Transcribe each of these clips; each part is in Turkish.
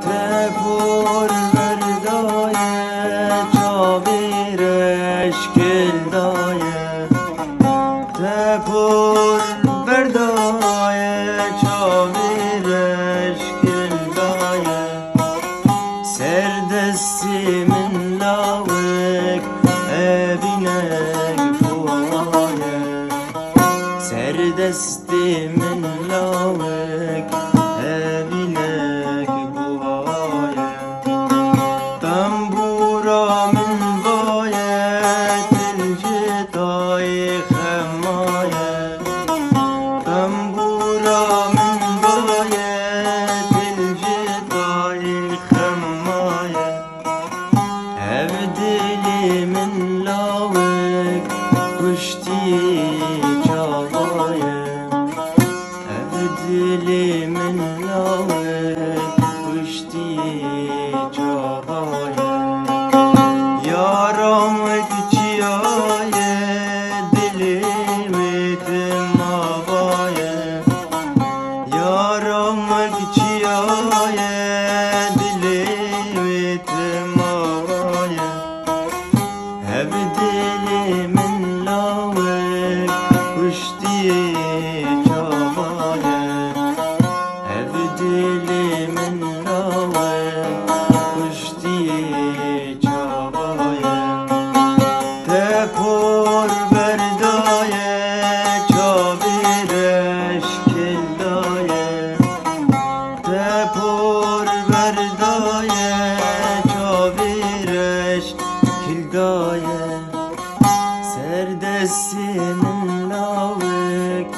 Tepur verdaye çavir eşkil daye. Tepur verdaye çavir eşkil daye. Serdestimin lavık evinek buaye. Serdestimin lavık evinek buaye. Tambura min baye tilci dayi khemaye. Tambura min baye tilci dayi khemaye. Ev dilimin lavık kuşti çavaye. Ev dilimin lavık kuşti çavaye. Yaramık çiyaye dilimi tımavaye. Yaramık çiyaye dilimi tımavaye. Ev dilimin lavık kuşti çavaye. Ev dilimin lavık kuşti çavaye. Tepur verdaye çavir eşkil daye. Tepur verdaye çavir eşkil daye. Serdestimin lavık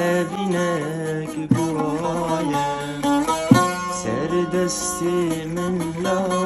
evinek buaye. Serdestimin lavık